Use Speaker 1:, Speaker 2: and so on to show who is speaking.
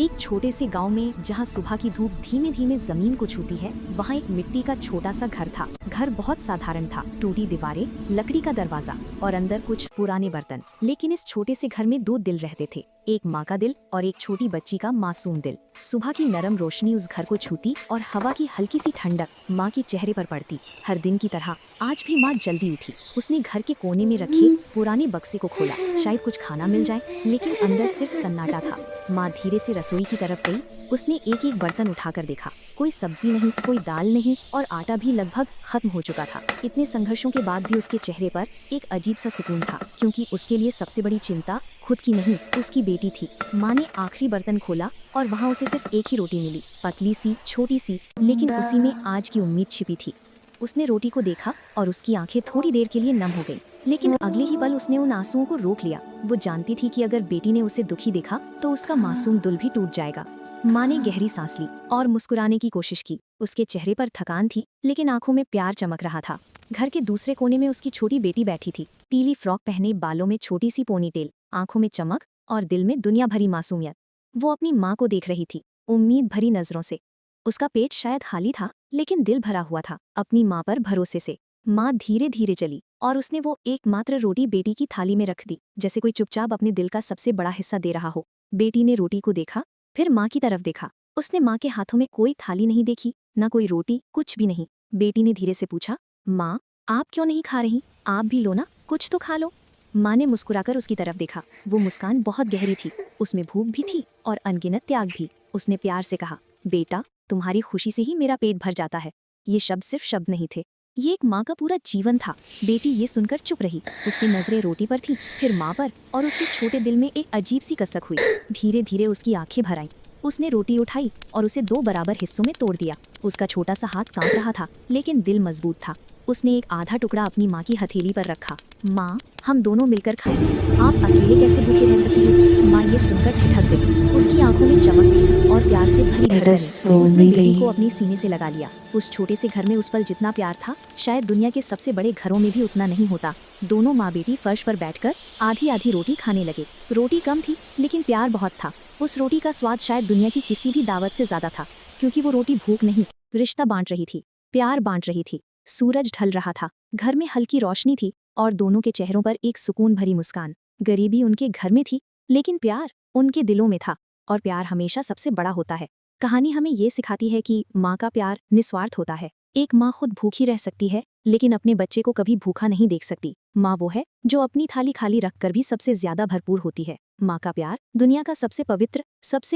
Speaker 1: एक छोटे से गांव में जहां सुबह की धूप धीमे धीमे जमीन को छूती है, वहां एक मिट्टी का छोटा सा घर था। घर बहुत साधारण था, टूटी दीवारें, लकड़ी का दरवाजा और अंदर कुछ पुराने बर्तन। लेकिन इस छोटे से घर में दो दिल रहते थे, एक माँ का दिल और एक छोटी बच्ची का मासूम दिल। सुबह की नरम रोशनी उस घर को छूती और हवा की हल्की सी ठंडक माँ के चेहरे पर पड़ती। हर दिन की तरह आज भी माँ जल्दी उठी। उसने घर के कोने में रखे पुराने बक्से को खोला, शायद कुछ खाना मिल जाए, लेकिन अंदर सिर्फ सन्नाटा था। माँ धीरे से रसोई की तरफ गई। उसने एक एक बर्तन उठाकर देखा, कोई सब्जी नहीं, कोई दाल नहीं और आटा भी लगभग खत्म हो चुका था। इतने संघर्षों के बाद भी उसके चेहरे पर एक अजीब सा सुकून था, क्योंकि उसके लिए सबसे बड़ी चिंता खुद की नहीं, उसकी बेटी थी। माँ ने आखिरी बर्तन खोला और वहाँ उसे सिर्फ एक ही रोटी मिली, पतली सी, छोटी सी, लेकिन उसी में आज की उम्मीद छिपी थी। उसने रोटी को देखा और उसकी आंखें थोड़ी देर के लिए नम हो गई, लेकिन अगले ही पल उसने उन आंसुओं को रोक लिया। वो जानती थी कि अगर बेटी ने उसे दुखी देखा तो उसका मासूम दिल भी टूट जाएगा। माँ ने गहरी सांस ली और मुस्कुराने की कोशिश की। उसके चेहरे पर थकान थी, लेकिन आंखों में प्यार चमक रहा था। घर के दूसरे कोने में उसकी छोटी बेटी बैठी थी, पीली फ्रॉक पहने, बालों में छोटी सी पोनीटेल, आंखों में चमक और दिल में दुनिया भरी मासूमियत। वो अपनी माँ को देख रही थी, उम्मीद भरी नजरों से। उसका पेट शायद खाली था, लेकिन दिल भरा हुआ था, अपनी माँ पर भरोसे से। माँ धीरे धीरे चली और उसने वो एकमात्र रोटी बेटी की थाली में रख दी, जैसे कोई चुपचाप अपने दिल का सबसे बड़ा हिस्सा दे रहा हो। बेटी ने रोटी को देखा, फिर माँ की तरफ देखा। उसने माँ के हाथों में कोई थाली नहीं देखी, न कोई रोटी, कुछ भी नहीं। बेटी ने धीरे से पूछा, माँ आप क्यों नहीं खा रही? आप भी लो ना, कुछ तो खा लो। माँ ने मुस्कुराकर उसकी तरफ देखा। वो मुस्कान बहुत गहरी थी, उसमें भूख भी थी और अनगिनत त्याग भी। उसने प्यार से कहा, बेटा तुम्हारी खुशी से ही मेरा पेट भर जाता है। ये शब्द सिर्फ शब्द नहीं थे, ये एक माँ का पूरा जीवन था। बेटी ये सुनकर चुप रही। उसकी नजरें रोटी पर थी, फिर माँ पर, और उसके छोटे दिल में एक अजीब सी कसक हुई। धीरे धीरे उसकी आंखें भर आईं। उसने रोटी उठाई और उसे दो बराबर हिस्सों में तोड़ दिया। उसका छोटा सा हाथ कांप रहा था, लेकिन दिल मजबूत था। उसने एक आधा टुकड़ा अपनी माँ की हथेली पर रखा। माँ हम दोनों मिलकर खाएंगे, आप अकेले कैसे भूखे रह सकती हो? माँ ये सुनकर ठिठक गई। उसकी आंखों में चमक थी और प्यार से भरी धड़कन। उसने बेटी को अपनी सीने से लगा लिया। उस छोटे से घर में उस पल जितना प्यार था, शायद दुनिया के सबसे बड़े घरों में भी उतना नहीं होता। दोनों माँ बेटी फर्श पर बैठकर आधी आधी रोटी खाने लगे। रोटी कम थी, लेकिन प्यार बहुत था। उस रोटी का स्वाद शायद दुनिया की किसी भी दावत से ज्यादा था, क्योंकि वो रोटी भूख नहीं, रिश्ता बांट रही थी, प्यार बांट रही थी। सूरज ढल रहा था, घर में हल्की रोशनी थी और दोनों के चेहरों पर एक सुकून भरी मुस्कान। गरीबी उनके घर में थी, लेकिन प्यार उनके दिलों में था, और प्यार हमेशा सबसे बड़ा होता है। कहानी हमें ये सिखाती है कि माँ का प्यार निस्वार्थ होता है। एक माँ खुद भूखी रह सकती है, लेकिन अपने बच्चे को कभी भूखा नहीं देख सकती। माँ वो है जो अपनी थाली खाली रखकर भी सबसे ज्यादा भरपूर होती है। माँ का प्यार दुनिया का सबसे पवित्र, सबसे